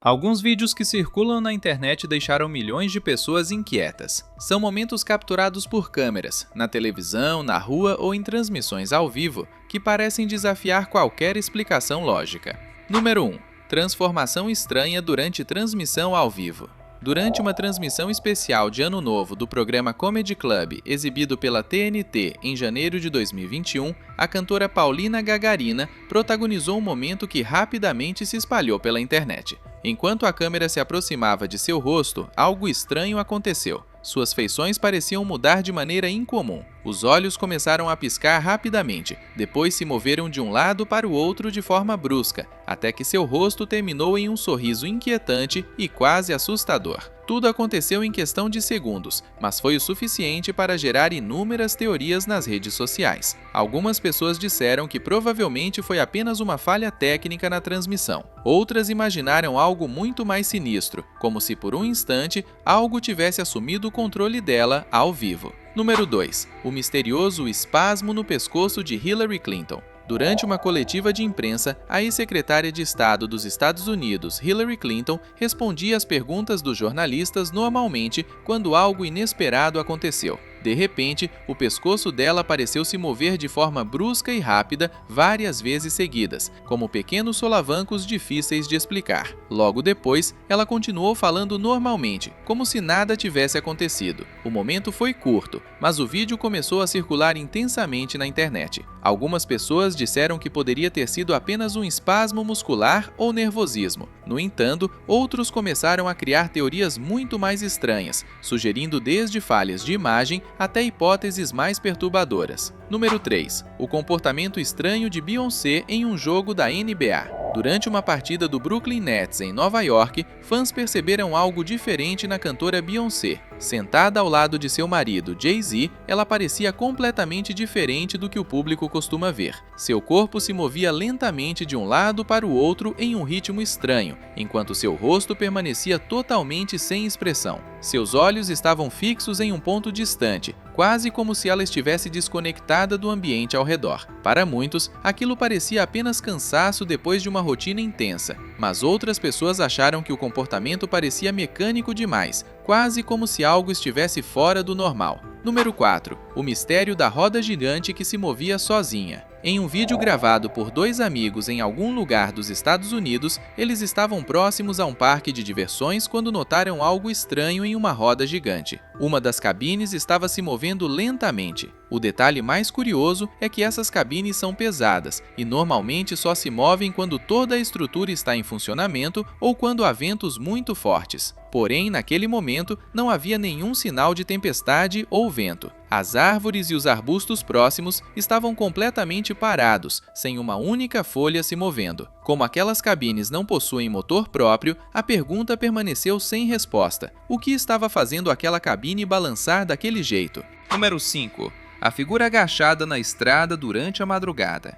Alguns vídeos que circulam na internet deixaram milhões de pessoas inquietas. São momentos capturados por câmeras, na televisão, na rua ou em transmissões ao vivo, que parecem desafiar qualquer explicação lógica. Número 1. Transformação estranha durante transmissão ao vivo. Durante uma transmissão especial de Ano Novo do programa Comedy Club, exibido pela TNT em janeiro de 2021, a cantora Paulina Gagarina protagonizou um momento que rapidamente se espalhou pela internet. Enquanto a câmera se aproximava de seu rosto, algo estranho aconteceu. Suas feições pareciam mudar de maneira incomum. Os olhos começaram a piscar rapidamente, depois se moveram de um lado para o outro de forma brusca, até que seu rosto terminou em um sorriso inquietante e quase assustador. Tudo aconteceu em questão de segundos, mas foi o suficiente para gerar inúmeras teorias nas redes sociais. Algumas pessoas disseram que provavelmente foi apenas uma falha técnica na transmissão. Outras imaginaram algo muito mais sinistro, como se por um instante algo tivesse assumido o controle dela ao vivo. Número 2. O misterioso espasmo no pescoço de Hillary Clinton. Durante uma coletiva de imprensa, a ex-secretária de Estado dos Estados Unidos, Hillary Clinton, respondia às perguntas dos jornalistas normalmente quando algo inesperado aconteceu. De repente, o pescoço dela pareceu se mover de forma brusca e rápida várias vezes seguidas, como pequenos solavancos difíceis de explicar. Logo depois, ela continuou falando normalmente, como se nada tivesse acontecido. O momento foi curto, mas o vídeo começou a circular intensamente na internet. Algumas pessoas disseram que poderia ter sido apenas um espasmo muscular ou nervosismo. No entanto, outros começaram a criar teorias muito mais estranhas, sugerindo desde falhas de imagem até hipóteses mais perturbadoras. Número 3. O comportamento estranho de Beyoncé em um jogo da NBA. Durante uma partida do Brooklyn Nets em Nova York, fãs perceberam algo diferente na cantora Beyoncé. Sentada ao lado de seu marido, Jay-Z, ela parecia completamente diferente do que o público costuma ver. Seu corpo se movia lentamente de um lado para o outro em um ritmo estranho, enquanto seu rosto permanecia totalmente sem expressão. Seus olhos estavam fixos em um ponto distante, quase como se ela estivesse desconectada do ambiente ao redor. Para muitos, aquilo parecia apenas cansaço depois de uma rotina intensa, mas outras pessoas acharam que o comportamento parecia mecânico demais, quase como se algo estivesse fora do normal. Número 4. O mistério da roda gigante que se movia sozinha. Em um vídeo gravado por dois amigos em algum lugar dos Estados Unidos, eles estavam próximos a um parque de diversões quando notaram algo estranho em uma roda gigante. Uma das cabines estava se movendo lentamente. O detalhe mais curioso é que essas cabines são pesadas e normalmente só se movem quando toda a estrutura está em funcionamento ou quando há ventos muito fortes. Porém, naquele momento, não havia nenhum sinal de tempestade ou vento. As árvores e os arbustos próximos estavam completamente parados, sem uma única folha se movendo. Como aquelas cabines não possuem motor próprio, a pergunta permaneceu sem resposta. O que estava fazendo aquela cabine balançar daquele jeito? Número 5. A figura agachada na estrada durante a madrugada.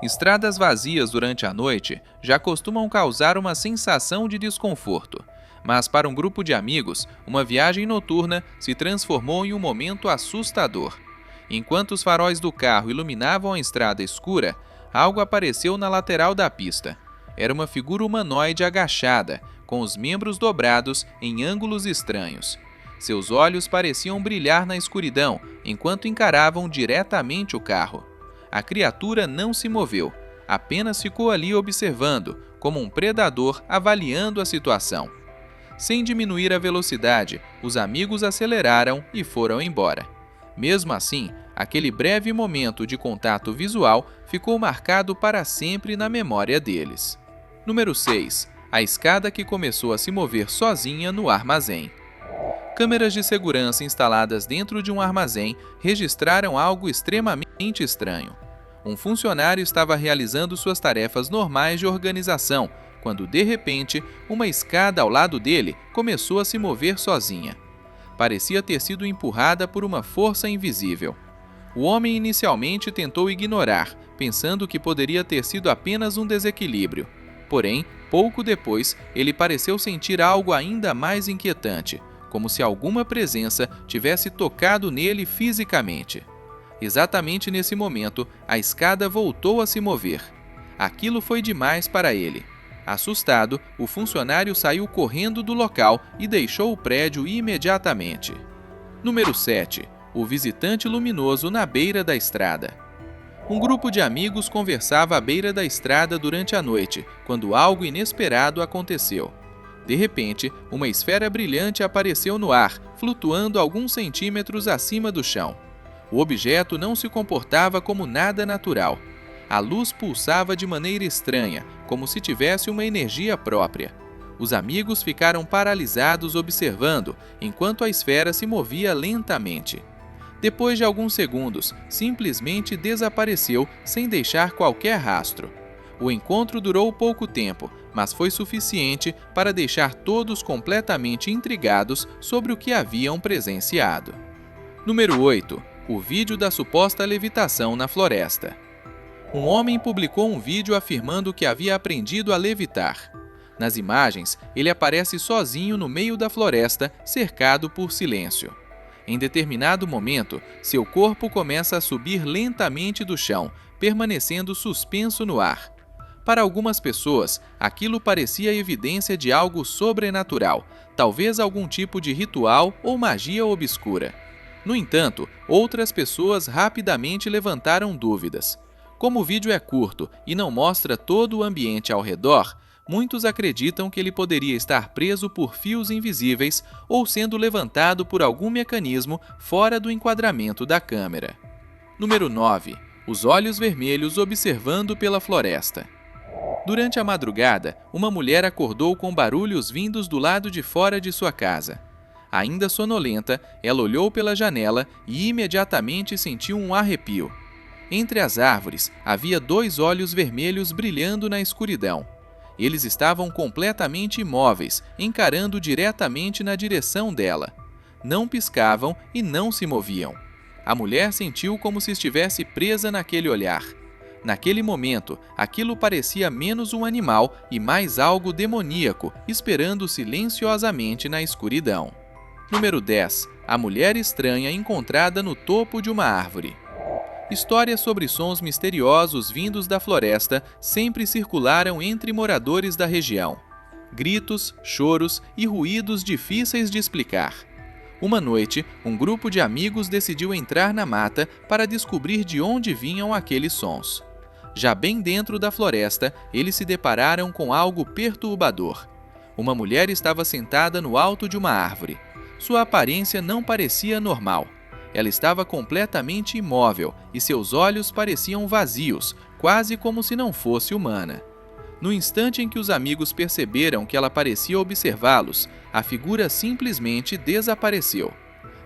Estradas vazias durante a noite já costumam causar uma sensação de desconforto. Mas para um grupo de amigos, uma viagem noturna se transformou em um momento assustador. Enquanto os faróis do carro iluminavam a estrada escura, algo apareceu na lateral da pista. Era uma figura humanoide agachada, com os membros dobrados em ângulos estranhos. Seus olhos pareciam brilhar na escuridão, enquanto encaravam diretamente o carro. A criatura não se moveu, apenas ficou ali observando, como um predador avaliando a situação. Sem diminuir a velocidade, os amigos aceleraram e foram embora. Mesmo assim, aquele breve momento de contato visual ficou marcado para sempre na memória deles. Número 6. A escada que começou a se mover sozinha no armazém. Câmeras de segurança instaladas dentro de um armazém registraram algo extremamente estranho. Um funcionário estava realizando suas tarefas normais de organização, quando, de repente, uma escada ao lado dele começou a se mover sozinha. Parecia ter sido empurrada por uma força invisível. O homem inicialmente tentou ignorar, pensando que poderia ter sido apenas um desequilíbrio. Porém, pouco depois, ele pareceu sentir algo ainda mais inquietante, como se alguma presença tivesse tocado nele fisicamente. Exatamente nesse momento, a escada voltou a se mover. Aquilo foi demais para ele. Assustado, o funcionário saiu correndo do local e deixou o prédio imediatamente. Número 7. O visitante luminoso na beira da estrada. Um grupo de amigos conversava à beira da estrada durante a noite, quando algo inesperado aconteceu. De repente, uma esfera brilhante apareceu no ar, flutuando alguns centímetros acima do chão. O objeto não se comportava como nada natural. A luz pulsava de maneira estranha, como se tivesse uma energia própria. Os amigos ficaram paralisados observando, enquanto a esfera se movia lentamente. Depois de alguns segundos, simplesmente desapareceu sem deixar qualquer rastro. O encontro durou pouco tempo, mas foi suficiente para deixar todos completamente intrigados sobre o que haviam presenciado. Número 8. O vídeo da suposta levitação na floresta. Um homem publicou um vídeo afirmando que havia aprendido a levitar. Nas imagens, ele aparece sozinho no meio da floresta, cercado por silêncio. Em determinado momento, seu corpo começa a subir lentamente do chão, permanecendo suspenso no ar. Para algumas pessoas, aquilo parecia evidência de algo sobrenatural, talvez algum tipo de ritual ou magia obscura. No entanto, outras pessoas rapidamente levantaram dúvidas. Como o vídeo é curto e não mostra todo o ambiente ao redor, muitos acreditam que ele poderia estar preso por fios invisíveis ou sendo levantado por algum mecanismo fora do enquadramento da câmera. Número 9. Os olhos vermelhos observando pela floresta. Durante a madrugada, uma mulher acordou com barulhos vindos do lado de fora de sua casa. Ainda sonolenta, ela olhou pela janela e imediatamente sentiu um arrepio. Entre as árvores, havia 2 olhos vermelhos brilhando na escuridão. Eles estavam completamente imóveis, encarando diretamente na direção dela. Não piscavam e não se moviam. A mulher sentiu como se estivesse presa naquele olhar. Naquele momento, aquilo parecia menos um animal e mais algo demoníaco, esperando silenciosamente na escuridão. Número 10. A mulher estranha encontrada no topo de uma árvore. Histórias sobre sons misteriosos vindos da floresta sempre circularam entre moradores da região. Gritos, choros e ruídos difíceis de explicar. Uma noite, um grupo de amigos decidiu entrar na mata para descobrir de onde vinham aqueles sons. Já bem dentro da floresta, eles se depararam com algo perturbador. Uma mulher estava sentada no alto de uma árvore. Sua aparência não parecia normal. Ela estava completamente imóvel e seus olhos pareciam vazios, quase como se não fosse humana. No instante em que os amigos perceberam que ela parecia observá-los, a figura simplesmente desapareceu.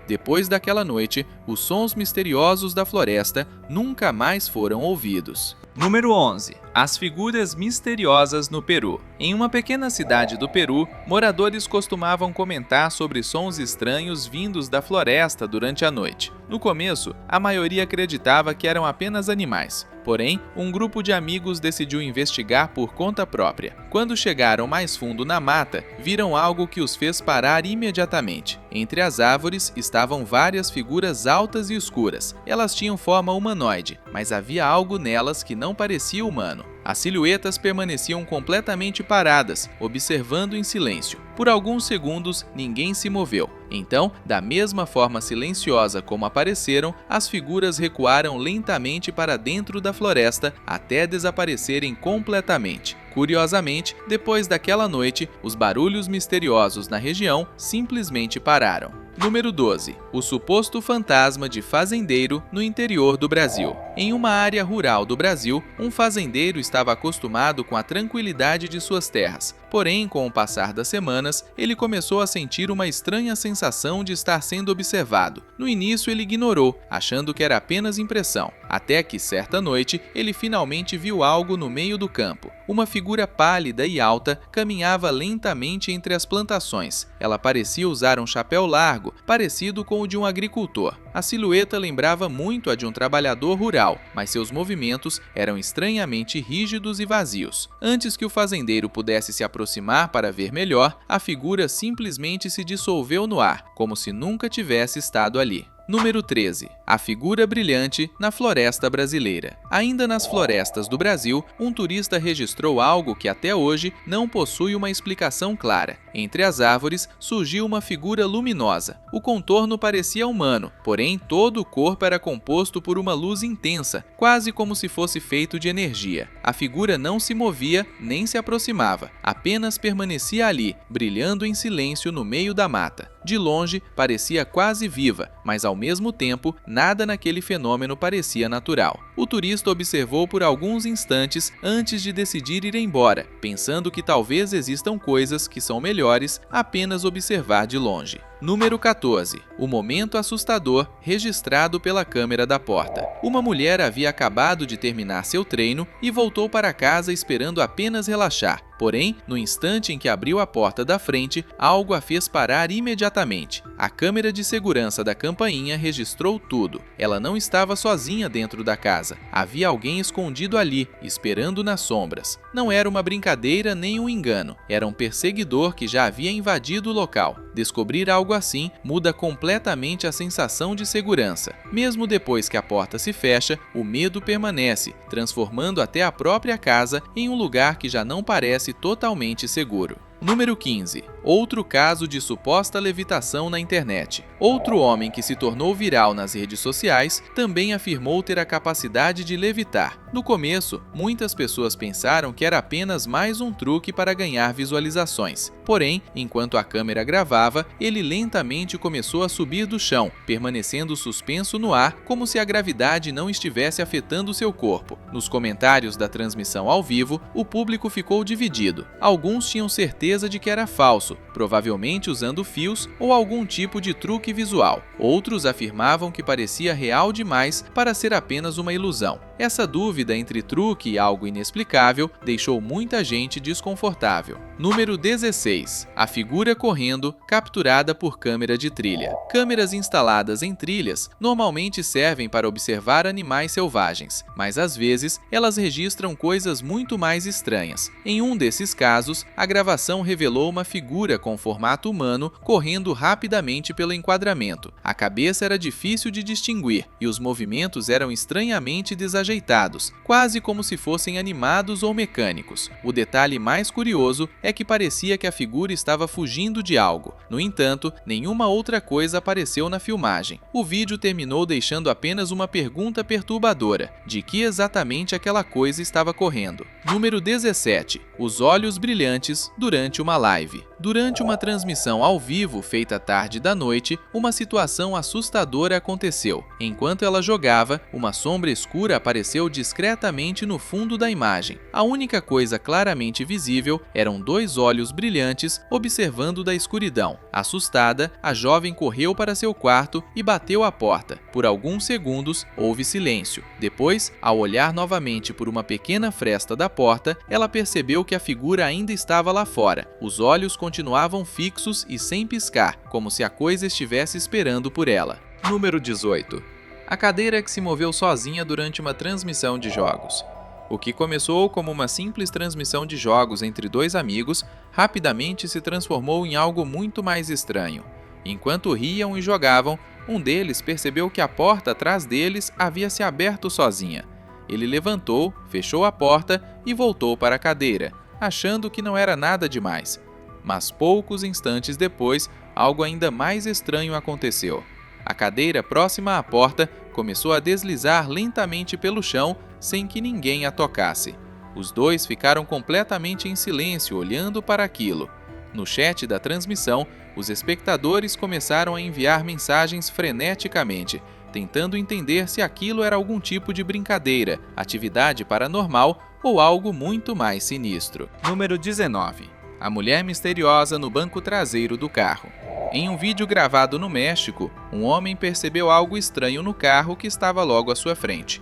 Depois daquela noite, os sons misteriosos da floresta nunca mais foram ouvidos. Número 11. As figuras misteriosas no Peru. Em uma pequena cidade do Peru, moradores costumavam comentar sobre sons estranhos vindos da floresta durante a noite. No começo, a maioria acreditava que eram apenas animais. Porém, um grupo de amigos decidiu investigar por conta própria. Quando chegaram mais fundo na mata, viram algo que os fez parar imediatamente. Entre as árvores estavam várias figuras altas e escuras. Elas tinham forma humanoide, mas havia algo nelas que não parecia humano. As silhuetas permaneciam completamente paradas, observando em silêncio. Por alguns segundos, ninguém se moveu. Então, da mesma forma silenciosa como apareceram, as figuras recuaram lentamente para dentro da floresta até desaparecerem completamente. Curiosamente, depois daquela noite, os barulhos misteriosos na região simplesmente pararam. Número 12. O suposto fantasma de fazendeiro no interior do Brasil. Em uma área rural do Brasil, um fazendeiro estava acostumado com a tranquilidade de suas terras. Porém, com o passar das semanas, ele começou a sentir uma estranha sensação de estar sendo observado. No início, ele ignorou, achando que era apenas impressão. Até que, certa noite, ele finalmente viu algo no meio do campo. Uma figura pálida e alta caminhava lentamente entre as plantações. Ela parecia usar um chapéu largo, parecido com o de um agricultor. A silhueta lembrava muito a de um trabalhador rural, mas seus movimentos eram estranhamente rígidos e vazios. Antes que o fazendeiro pudesse se aproximar para ver melhor, a figura simplesmente se dissolveu no ar, como se nunca tivesse estado ali. Número 13. A figura brilhante na floresta brasileira. Ainda nas florestas do Brasil, um turista registrou algo que até hoje não possui uma explicação clara. Entre as árvores surgiu uma figura luminosa. O contorno parecia humano, porém todo o corpo era composto por uma luz intensa, quase como se fosse feito de energia. A figura não se movia nem se aproximava, apenas permanecia ali, brilhando em silêncio no meio da mata. De longe, parecia quase viva, mas ao mesmo tempo, nada naquele fenômeno parecia natural. O turista observou por alguns instantes antes de decidir ir embora, pensando que talvez existam coisas que são melhores apenas observar de longe. Número 14. O momento assustador registrado pela câmera da porta. Uma mulher havia acabado de terminar seu treino e voltou para casa esperando apenas relaxar. Porém, no instante em que abriu a porta da frente, algo a fez parar imediatamente. A câmera de segurança da campainha registrou tudo. Ela não estava sozinha dentro da casa. Havia alguém escondido ali, esperando nas sombras. Não era uma brincadeira nem um engano. Era um perseguidor que já havia invadido o local. Descobrir algo assim muda completamente a sensação de segurança. Mesmo depois que a porta se fecha, o medo permanece, transformando até a própria casa em um lugar que já não parece totalmente seguro. Número 15. Outro caso de suposta levitação na internet. Outro homem que se tornou viral nas redes sociais também afirmou ter a capacidade de levitar. No começo, muitas pessoas pensaram que era apenas mais um truque para ganhar visualizações. Porém, enquanto a câmera gravava, ele lentamente começou a subir do chão, permanecendo suspenso no ar como se a gravidade não estivesse afetando seu corpo. Nos comentários da transmissão ao vivo, o público ficou dividido. Alguns tinham certeza de que era falso, provavelmente usando fios ou algum tipo de truque visual. Outros afirmavam que parecia real demais para ser apenas uma ilusão. Essa dúvida entre truque e algo inexplicável deixou muita gente desconfortável. Número 16. A figura correndo capturada por câmera de trilha. Câmeras instaladas em trilhas normalmente servem para observar animais selvagens, mas às vezes elas registram coisas muito mais estranhas. Em um desses casos, a gravação revelou uma figura com formato humano correndo rapidamente pelo enquadramento. A cabeça era difícil de distinguir e os movimentos eram estranhamente desajeitados, quase como se fossem animados ou mecânicos. O detalhe mais curioso é que parecia que a figura estava fugindo de algo. No entanto, nenhuma outra coisa apareceu na filmagem. O vídeo terminou deixando apenas uma pergunta perturbadora: de que exatamente aquela coisa estava correndo? Número 17. Os olhos brilhantes durante uma live. Durante uma transmissão ao vivo feita tarde da noite, uma situação assustadora aconteceu. Enquanto ela jogava, uma sombra escura apareceu discretamente no fundo da imagem. A única coisa claramente visível eram dois olhos brilhantes observando da escuridão. Assustada, a jovem correu para seu quarto e bateu à porta. Por alguns segundos, houve silêncio. Depois, ao olhar novamente por uma pequena fresta da porta, ela percebeu que a figura ainda estava lá fora. Os olhos continuavam fixos e sem piscar, como se a coisa estivesse esperando por ela. Número 18. A cadeira que se moveu sozinha durante uma transmissão de jogos. O que começou como uma simples transmissão de jogos entre dois amigos, rapidamente se transformou em algo muito mais estranho. Enquanto riam e jogavam, um deles percebeu que a porta atrás deles havia se aberto sozinha. Ele levantou, fechou a porta e voltou para a cadeira, achando que não era nada demais. Mas poucos instantes depois, algo ainda mais estranho aconteceu. A cadeira próxima à porta começou a deslizar lentamente pelo chão sem que ninguém a tocasse. Os dois ficaram completamente em silêncio olhando para aquilo. No chat da transmissão, os espectadores começaram a enviar mensagens freneticamente, tentando entender se aquilo era algum tipo de brincadeira, atividade paranormal ou algo muito mais sinistro. Número 19. A mulher misteriosa no banco traseiro do carro. Em um vídeo gravado no México, um homem percebeu algo estranho no carro que estava logo à sua frente.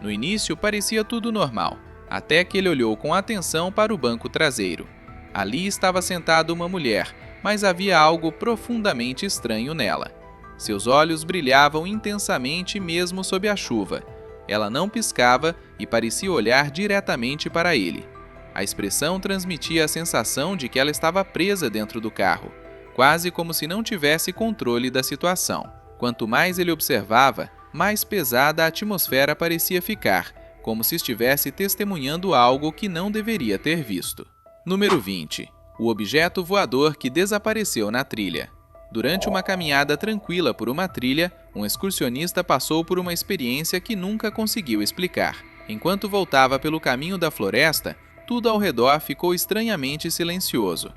No início parecia tudo normal, até que ele olhou com atenção para o banco traseiro. Ali estava sentada uma mulher, mas havia algo profundamente estranho nela. Seus olhos brilhavam intensamente mesmo sob a chuva. Ela não piscava e parecia olhar diretamente para ele. A expressão transmitia a sensação de que ela estava presa dentro do carro, quase como se não tivesse controle da situação. Quanto mais ele observava, mais pesada a atmosfera parecia ficar, como se estivesse testemunhando algo que não deveria ter visto. Número 20. O objeto voador que desapareceu na trilha. Durante uma caminhada tranquila por uma trilha, um excursionista passou por uma experiência que nunca conseguiu explicar. Enquanto voltava pelo caminho da floresta, tudo ao redor ficou estranhamente silencioso.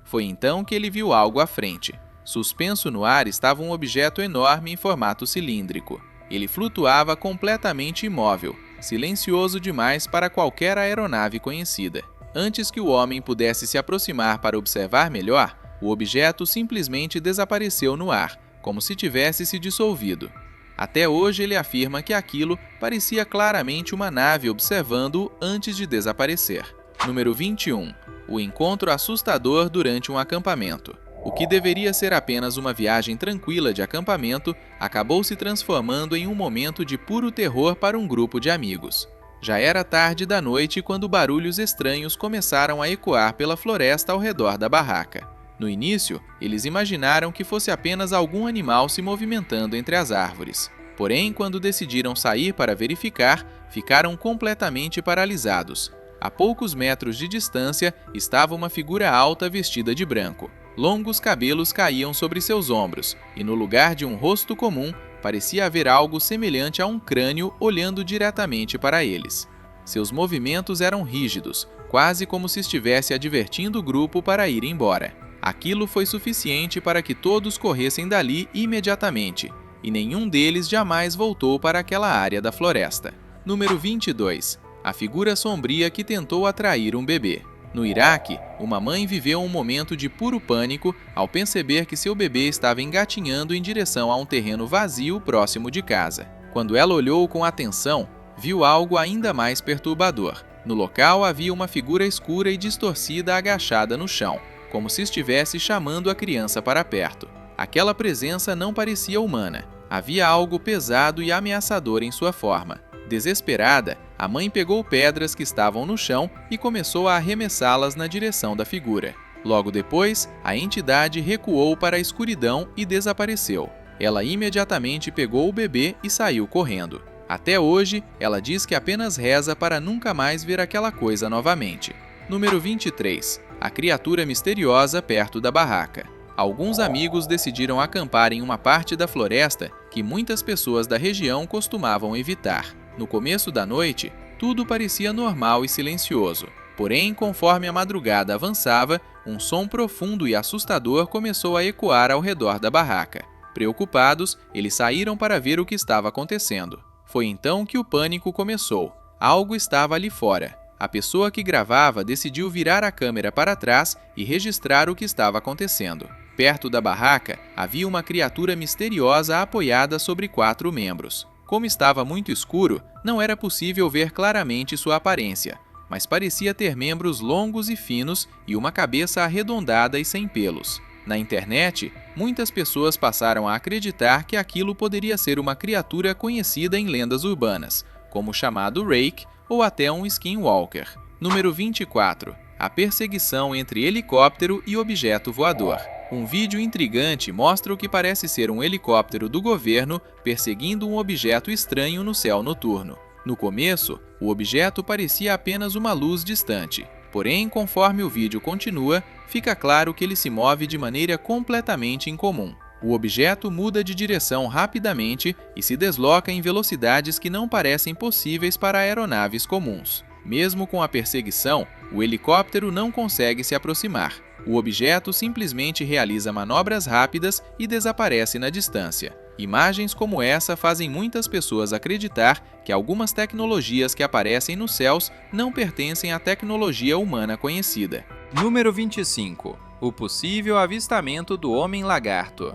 Foi então que ele viu algo à frente. Suspenso no ar estava um objeto enorme em formato cilíndrico. Ele flutuava completamente imóvel, silencioso demais para qualquer aeronave conhecida. Antes que o homem pudesse se aproximar para observar melhor, o objeto simplesmente desapareceu no ar, como se tivesse se dissolvido. Até hoje ele afirma que aquilo parecia claramente uma nave observando-o antes de desaparecer. Número 21. O encontro assustador durante um acampamento. O que deveria ser apenas uma viagem tranquila de acampamento acabou se transformando em um momento de puro terror para um grupo de amigos. Já era tarde da noite quando barulhos estranhos começaram a ecoar pela floresta ao redor da barraca. No início, eles imaginaram que fosse apenas algum animal se movimentando entre as árvores. Porém, quando decidiram sair para verificar, ficaram completamente paralisados. A poucos metros de distância estava uma figura alta vestida de branco. Longos cabelos caíam sobre seus ombros, e no lugar de um rosto comum, parecia haver algo semelhante a um crânio olhando diretamente para eles. Seus movimentos eram rígidos, quase como se estivesse advertindo o grupo para ir embora. Aquilo foi suficiente para que todos corressem dali imediatamente, e nenhum deles jamais voltou para aquela área da floresta. Número 22. A figura sombria que tentou atrair um bebê. No Iraque, uma mãe viveu um momento de puro pânico ao perceber que seu bebê estava engatinhando em direção a um terreno vazio próximo de casa. Quando ela olhou com atenção, viu algo ainda mais perturbador. No local havia uma figura escura e distorcida agachada no chão, como se estivesse chamando a criança para perto. Aquela presença não parecia humana. Havia algo pesado e ameaçador em sua forma. Desesperada, a mãe pegou pedras que estavam no chão e começou a arremessá-las na direção da figura. Logo depois, a entidade recuou para a escuridão e desapareceu. Ela imediatamente pegou o bebê e saiu correndo. Até hoje, ela diz que apenas reza para nunca mais ver aquela coisa novamente. Número 23. A criatura misteriosa perto da barraca. Alguns amigos decidiram acampar em uma parte da floresta que muitas pessoas da região costumavam evitar. No começo da noite, tudo parecia normal e silencioso. Porém, conforme a madrugada avançava, um som profundo e assustador começou a ecoar ao redor da barraca. Preocupados, eles saíram para ver o que estava acontecendo. Foi então que o pânico começou. Algo estava ali fora. A pessoa que gravava decidiu virar a câmera para trás e registrar o que estava acontecendo. Perto da barraca, havia uma criatura misteriosa apoiada sobre 4 membros. Como estava muito escuro, não era possível ver claramente sua aparência, mas parecia ter membros longos e finos e uma cabeça arredondada e sem pelos. Na internet, muitas pessoas passaram a acreditar que aquilo poderia ser uma criatura conhecida em lendas urbanas, como o chamado Rake ou até um Skinwalker. Número 24. A perseguição entre helicóptero e objeto voador. Um vídeo intrigante mostra o que parece ser um helicóptero do governo perseguindo um objeto estranho no céu noturno. No começo, o objeto parecia apenas uma luz distante. Porém, conforme o vídeo continua, fica claro que ele se move de maneira completamente incomum. O objeto muda de direção rapidamente e se desloca em velocidades que não parecem possíveis para aeronaves comuns. Mesmo com a perseguição, o helicóptero não consegue se aproximar. O objeto simplesmente realiza manobras rápidas e desaparece na distância. Imagens como essa fazem muitas pessoas acreditar que algumas tecnologias que aparecem nos céus não pertencem à tecnologia humana conhecida. Número 25. O possível avistamento do Homem-Lagarto.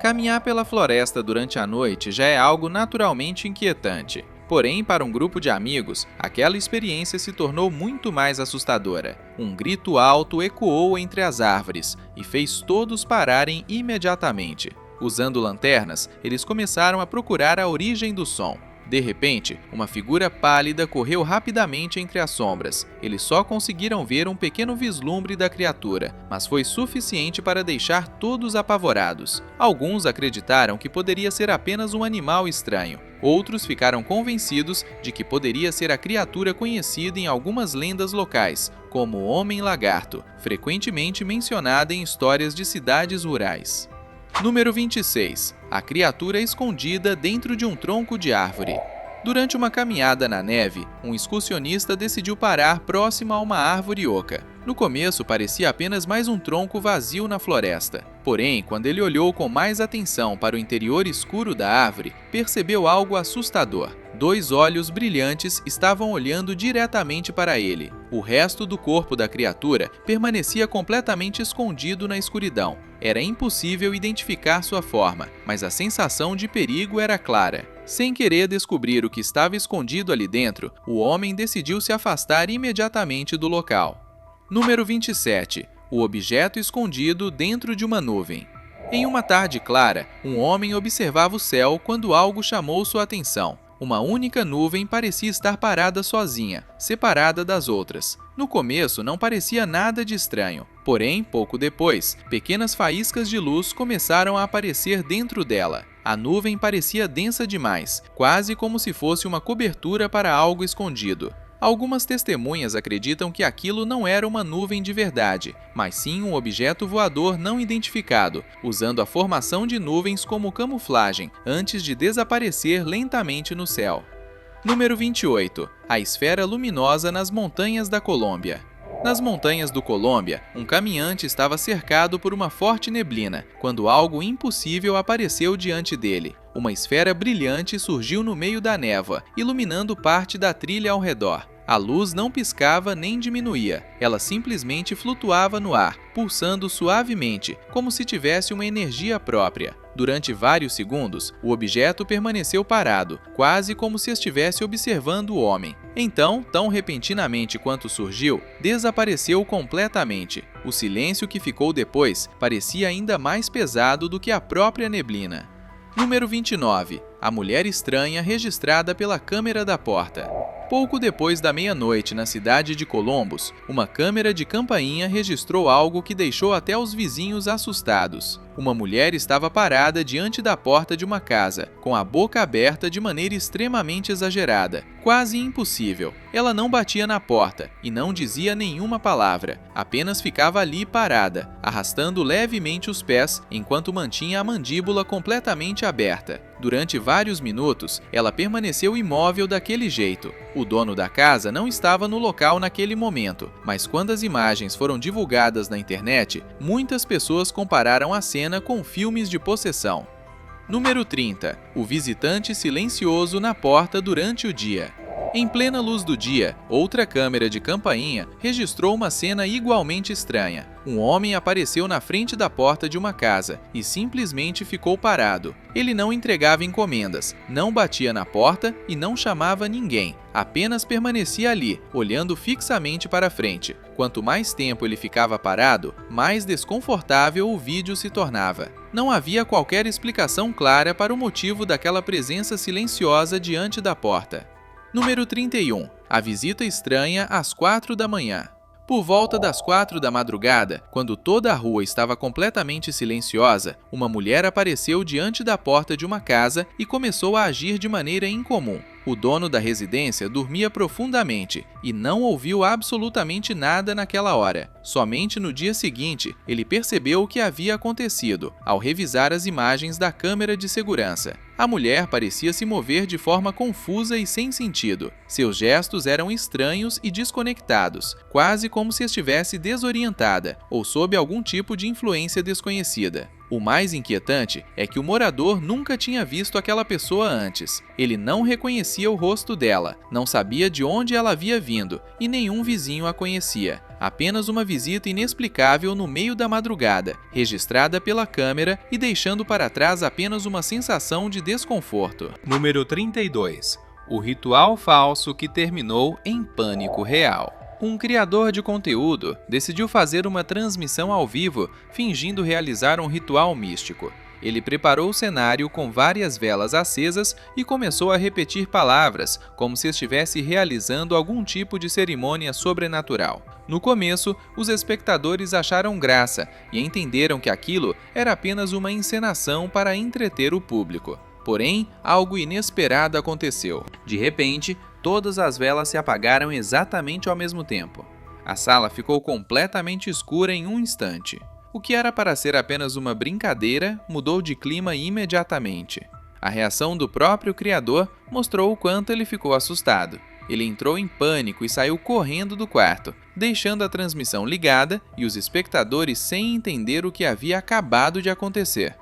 Caminhar pela floresta durante a noite já é algo naturalmente inquietante. Porém, para um grupo de amigos, aquela experiência se tornou muito mais assustadora. Um grito alto ecoou entre as árvores e fez todos pararem imediatamente. Usando lanternas, eles começaram a procurar a origem do som. De repente, uma figura pálida correu rapidamente entre as sombras. Eles só conseguiram ver um pequeno vislumbre da criatura, mas foi suficiente para deixar todos apavorados. Alguns acreditaram que poderia ser apenas um animal estranho. Outros ficaram convencidos de que poderia ser a criatura conhecida em algumas lendas locais, como o Homem-Lagarto, frequentemente mencionada em histórias de cidades rurais. Número 26. A criatura escondida dentro de um tronco de árvore. Durante uma caminhada na neve, um excursionista decidiu parar próximo a uma árvore oca. No começo, parecia apenas mais um tronco vazio na floresta. Porém, quando ele olhou com mais atenção para o interior escuro da árvore, percebeu algo assustador. 2 olhos brilhantes estavam olhando diretamente para ele. O resto do corpo da criatura permanecia completamente escondido na escuridão. Era impossível identificar sua forma, mas a sensação de perigo era clara. Sem querer descobrir o que estava escondido ali dentro, o homem decidiu se afastar imediatamente do local. Número 27. O objeto escondido dentro de uma nuvem. Em uma tarde clara, um homem observava o céu quando algo chamou sua atenção. Uma única nuvem parecia estar parada sozinha, separada das outras. No começo, não parecia nada de estranho. Porém, pouco depois, pequenas faíscas de luz começaram a aparecer dentro dela. A nuvem parecia densa demais, quase como se fosse uma cobertura para algo escondido. Algumas testemunhas acreditam que aquilo não era uma nuvem de verdade, mas sim um objeto voador não identificado, usando a formação de nuvens como camuflagem antes de desaparecer lentamente no céu. Número 28. A esfera luminosa nas montanhas da Colômbia. Nas montanhas do Colômbia, um caminhante estava cercado por uma forte neblina, quando algo impossível apareceu diante dele. Uma esfera brilhante surgiu no meio da névoa, iluminando parte da trilha ao redor. A luz não piscava nem diminuía, ela simplesmente flutuava no ar, pulsando suavemente, como se tivesse uma energia própria. Durante vários segundos, o objeto permaneceu parado, quase como se estivesse observando o homem. Então, tão repentinamente quanto surgiu, desapareceu completamente. O silêncio que ficou depois parecia ainda mais pesado do que a própria neblina. Número 29. A mulher estranha registrada pela câmera da porta. Pouco depois da meia-noite na cidade de Columbus, uma câmera de campainha registrou algo que deixou até os vizinhos assustados. Uma mulher estava parada diante da porta de uma casa, com a boca aberta de maneira extremamente exagerada, quase impossível. Ela não batia na porta e não dizia nenhuma palavra, apenas ficava ali parada, arrastando levemente os pés enquanto mantinha a mandíbula completamente aberta. Durante vários minutos, ela permaneceu imóvel daquele jeito. O dono da casa não estava no local naquele momento, mas quando as imagens foram divulgadas na internet, muitas pessoas compararam a cena com filmes de possessão. Número 30. O visitante silencioso na porta durante o dia. Em plena luz do dia, outra câmera de campainha registrou uma cena igualmente estranha. Um homem apareceu na frente da porta de uma casa e simplesmente ficou parado. Ele não entregava encomendas, não batia na porta e não chamava ninguém. Apenas permanecia ali, olhando fixamente para frente. Quanto mais tempo ele ficava parado, mais desconfortável o vídeo se tornava. Não havia qualquer explicação clara para o motivo daquela presença silenciosa diante da porta. Número 31. A visita estranha às 4 da manhã. Por volta das 4 da madrugada, quando toda a rua estava completamente silenciosa, uma mulher apareceu diante da porta de uma casa e começou a agir de maneira incomum. O dono da residência dormia profundamente e não ouviu absolutamente nada naquela hora. Somente no dia seguinte, ele percebeu o que havia acontecido, ao revisar as imagens da câmera de segurança. A mulher parecia se mover de forma confusa e sem sentido. Seus gestos eram estranhos e desconectados, quase como se estivesse desorientada ou sob algum tipo de influência desconhecida. O mais inquietante é que o morador nunca tinha visto aquela pessoa antes. Ele não reconhecia o rosto dela, não sabia de onde ela havia vindo e nenhum vizinho a conhecia. Apenas uma visita inexplicável no meio da madrugada, registrada pela câmera e deixando para trás apenas uma sensação de desconforto. Número 32. O ritual falso que terminou em pânico real. Um criador de conteúdo decidiu fazer uma transmissão ao vivo fingindo realizar um ritual místico. Ele preparou o cenário com várias velas acesas e começou a repetir palavras, como se estivesse realizando algum tipo de cerimônia sobrenatural. No começo, os espectadores acharam graça e entenderam que aquilo era apenas uma encenação para entreter o público. Porém, algo inesperado aconteceu. De repente, todas as velas se apagaram exatamente ao mesmo tempo. A sala ficou completamente escura em um instante. O que era para ser apenas uma brincadeira mudou de clima imediatamente. A reação do próprio criador mostrou o quanto ele ficou assustado. Ele entrou em pânico e saiu correndo do quarto, deixando a transmissão ligada e os espectadores sem entender o que havia acabado de acontecer.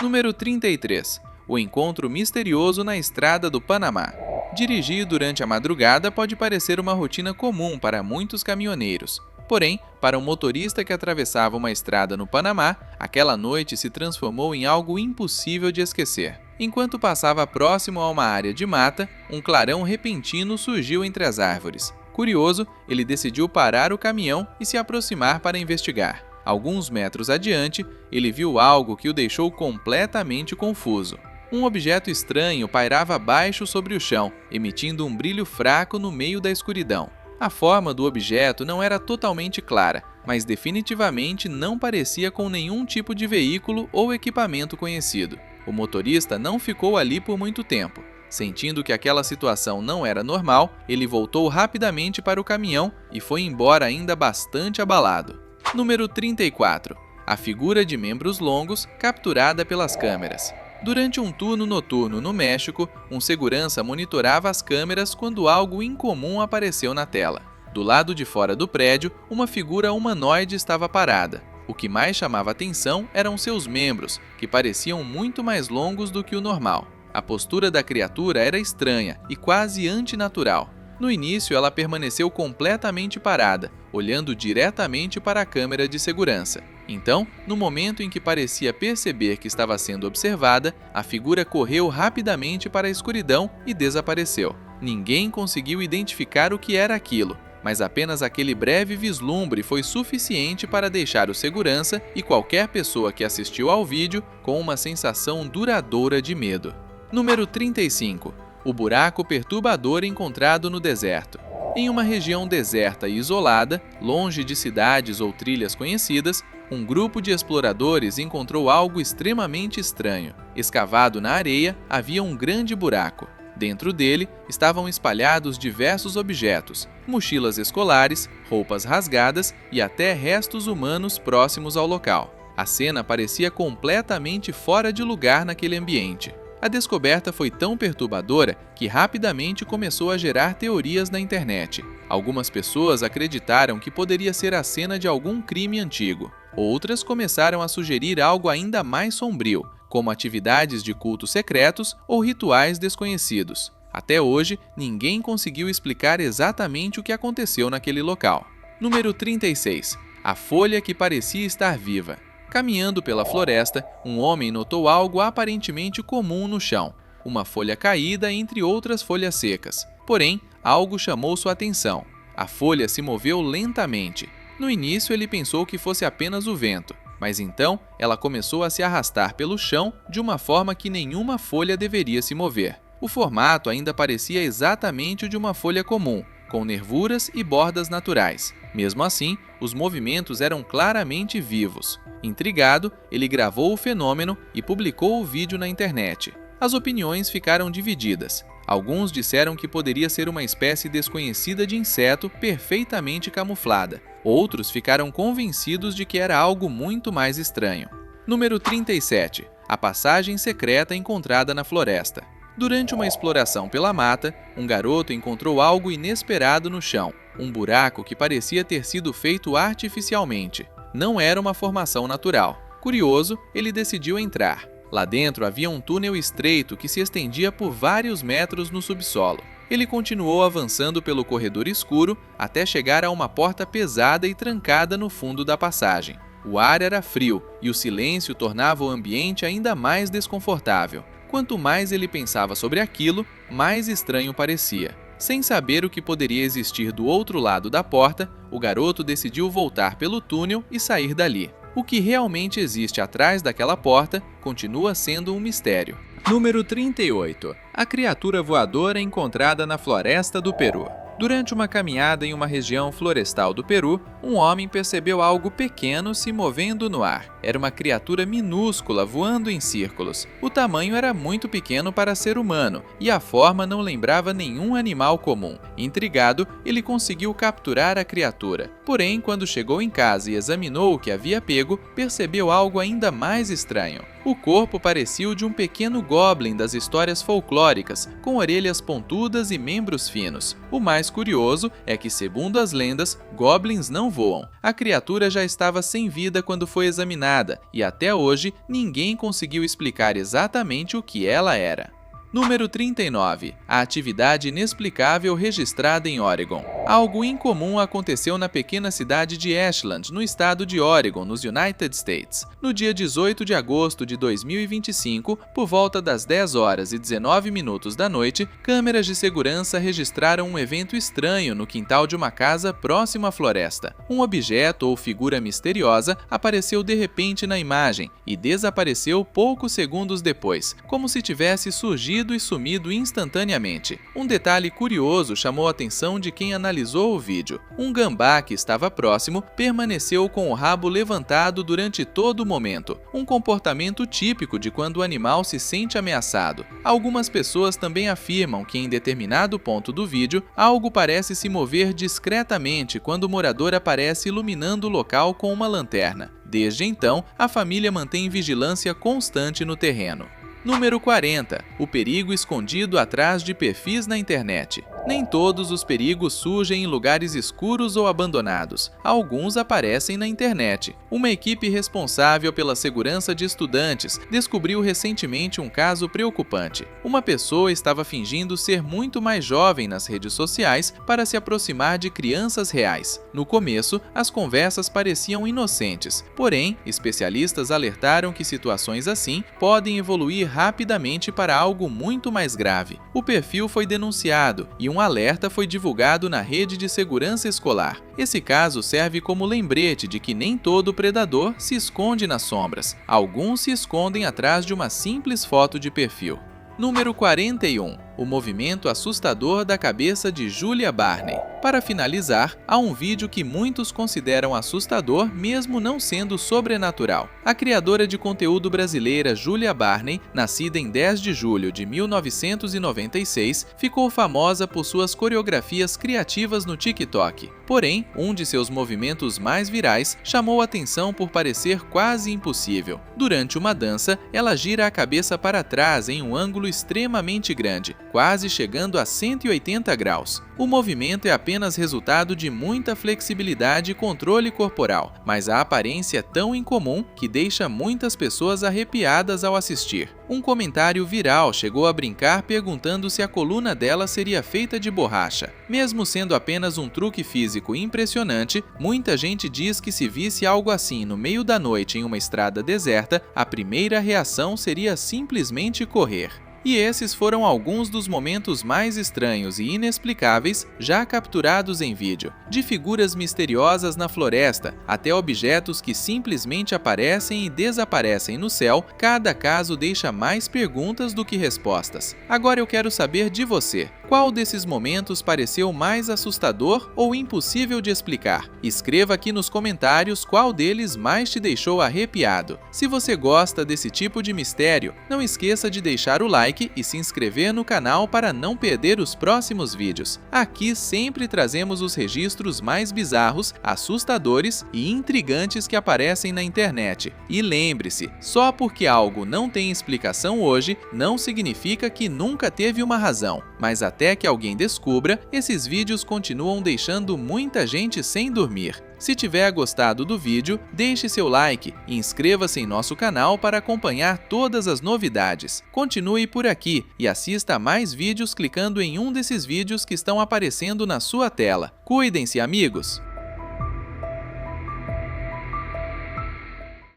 Número 33. O encontro misterioso na estrada do Panamá. Dirigir durante a madrugada pode parecer uma rotina comum para muitos caminhoneiros. Porém, para um motorista que atravessava uma estrada no Panamá, aquela noite se transformou em algo impossível de esquecer. Enquanto passava próximo a uma área de mata, um clarão repentino surgiu entre as árvores. Curioso, ele decidiu parar o caminhão e se aproximar para investigar. Alguns metros adiante, ele viu algo que o deixou completamente confuso. Um objeto estranho pairava baixo sobre o chão, emitindo um brilho fraco no meio da escuridão. A forma do objeto não era totalmente clara, mas definitivamente não parecia com nenhum tipo de veículo ou equipamento conhecido. O motorista não ficou ali por muito tempo. Sentindo que aquela situação não era normal, ele voltou rapidamente para o caminhão e foi embora ainda bastante abalado. Número 34. A figura de membros longos capturada pelas câmeras. Durante um turno noturno no México, um segurança monitorava as câmeras quando algo incomum apareceu na tela. Do lado de fora do prédio, uma figura humanoide estava parada. O que mais chamava atenção eram seus membros, que pareciam muito mais longos do que o normal. A postura da criatura era estranha e quase antinatural. No início, ela permaneceu completamente parada, olhando diretamente para a câmera de segurança. Então, no momento em que parecia perceber que estava sendo observada, a figura correu rapidamente para a escuridão e desapareceu. Ninguém conseguiu identificar o que era aquilo, mas apenas aquele breve vislumbre foi suficiente para deixar o segurança e qualquer pessoa que assistiu ao vídeo com uma sensação duradoura de medo. Número 35. O buraco perturbador encontrado no deserto. Em uma região deserta e isolada, longe de cidades ou trilhas conhecidas, um grupo de exploradores encontrou algo extremamente estranho. Escavado na areia, havia um grande buraco. Dentro dele estavam espalhados diversos objetos, mochilas escolares, roupas rasgadas e até restos humanos próximos ao local. A cena parecia completamente fora de lugar naquele ambiente. A descoberta foi tão perturbadora que rapidamente começou a gerar teorias na internet. Algumas pessoas acreditaram que poderia ser a cena de algum crime antigo. Outras começaram a sugerir algo ainda mais sombrio, como atividades de cultos secretos ou rituais desconhecidos. Até hoje, ninguém conseguiu explicar exatamente o que aconteceu naquele local. Número 36. A folha que parecia estar viva. Caminhando pela floresta, um homem notou algo aparentemente comum no chão, uma folha caída entre outras folhas secas. Porém, algo chamou sua atenção. A folha se moveu lentamente. No início, ele pensou que fosse apenas o vento, mas então ela começou a se arrastar pelo chão de uma forma que nenhuma folha deveria se mover. O formato ainda parecia exatamente o de uma folha comum, com nervuras e bordas naturais. Mesmo assim, os movimentos eram claramente vivos. Intrigado, ele gravou o fenômeno e publicou o vídeo na internet. As opiniões ficaram divididas. Alguns disseram que poderia ser uma espécie desconhecida de inseto perfeitamente camuflada. Outros ficaram convencidos de que era algo muito mais estranho. Número 37. A passagem secreta encontrada na floresta. Durante uma exploração pela mata, um garoto encontrou algo inesperado no chão, um buraco que parecia ter sido feito artificialmente. Não era uma formação natural. Curioso, ele decidiu entrar. Lá dentro havia um túnel estreito que se estendia por vários metros no subsolo. Ele continuou avançando pelo corredor escuro até chegar a uma porta pesada e trancada no fundo da passagem. O ar era frio e o silêncio tornava o ambiente ainda mais desconfortável. Quanto mais ele pensava sobre aquilo, mais estranho parecia. Sem saber o que poderia existir do outro lado da porta, o garoto decidiu voltar pelo túnel e sair dali. O que realmente existe atrás daquela porta continua sendo um mistério. Número 38. A criatura voadora encontrada na floresta do Peru. Durante uma caminhada em uma região florestal do Peru, um homem percebeu algo pequeno se movendo no ar. Era uma criatura minúscula voando em círculos. O tamanho era muito pequeno para ser humano e a forma não lembrava nenhum animal comum. Intrigado, ele conseguiu capturar a criatura. Porém, quando chegou em casa e examinou o que havia pego, percebeu algo ainda mais estranho. O corpo parecia o de um pequeno goblin das histórias folclóricas, com orelhas pontudas e membros finos. O mais curioso é que, segundo as lendas, goblins não voam. A criatura já estava sem vida quando foi examinada, e até hoje ninguém conseguiu explicar exatamente o que ela era. Número 39. A atividade inexplicável registrada em Oregon. Algo incomum aconteceu na pequena cidade de Ashland, no estado de Oregon, nos United States. No dia 18 de agosto de 2025, por volta das 10 horas e 19 minutos da noite, câmeras de segurança registraram um evento estranho no quintal de uma casa próxima à floresta. Um objeto ou figura misteriosa apareceu de repente na imagem e desapareceu poucos segundos depois, como se tivesse surgido e sumido instantaneamente. Um detalhe curioso chamou a atenção de quem analisou o vídeo. Um gambá que estava próximo permaneceu com o rabo levantado durante todo o momento, um comportamento típico de quando o animal se sente ameaçado. Algumas pessoas também afirmam que em determinado ponto do vídeo, algo parece se mover discretamente quando o morador aparece iluminando o local com uma lanterna. Desde então, a família mantém vigilância constante no terreno. Número 40. O perigo escondido atrás de perfis na internet. Nem todos os perigos surgem em lugares escuros ou abandonados. Alguns aparecem na internet. Uma equipe responsável pela segurança de estudantes descobriu recentemente um caso preocupante. Uma pessoa estava fingindo ser muito mais jovem nas redes sociais para se aproximar de crianças reais. No começo, as conversas pareciam inocentes. Porém, especialistas alertaram que situações assim podem evoluir rapidamente para algo muito mais grave. O perfil foi denunciado e um alerta foi divulgado na rede de segurança escolar. Esse caso serve como lembrete de que nem todo predador se esconde nas sombras. Alguns se escondem atrás de uma simples foto de perfil. Número 41. O movimento assustador da cabeça de Julia Barney. Para finalizar, há um vídeo que muitos consideram assustador, mesmo não sendo sobrenatural. A criadora de conteúdo brasileira Julia Barney, nascida em 10 de julho de 1996, ficou famosa por suas coreografias criativas no TikTok. Porém, um de seus movimentos mais virais chamou a atenção por parecer quase impossível. Durante uma dança, ela gira a cabeça para trás em um ângulo extremamente grande, quase chegando a 180 graus. O movimento é apenas resultado de muita flexibilidade e controle corporal, mas a aparência é tão incomum que deixa muitas pessoas arrepiadas ao assistir. Um comentário viral chegou a brincar perguntando se a coluna dela seria feita de borracha. Mesmo sendo apenas um truque físico impressionante, muita gente diz que se visse algo assim no meio da noite em uma estrada deserta, a primeira reação seria simplesmente correr. E esses foram alguns dos momentos mais estranhos e inexplicáveis já capturados em vídeo. De figuras misteriosas na floresta, até objetos que simplesmente aparecem e desaparecem no céu, cada caso deixa mais perguntas do que respostas. Agora eu quero saber de você. Qual desses momentos pareceu mais assustador ou impossível de explicar? Escreva aqui nos comentários qual deles mais te deixou arrepiado. Se você gosta desse tipo de mistério, não esqueça de deixar o like e se inscrever no canal para não perder os próximos vídeos. Aqui sempre trazemos os registros mais bizarros, assustadores e intrigantes que aparecem na internet. E lembre-se, só porque algo não tem explicação hoje, não significa que nunca teve uma razão. Mas até que alguém descubra, esses vídeos continuam deixando muita gente sem dormir. Se tiver gostado do vídeo, deixe seu like e inscreva-se em nosso canal para acompanhar todas as novidades. Continue por aqui e assista a mais vídeos clicando em um desses vídeos que estão aparecendo na sua tela. Cuidem-se, amigos!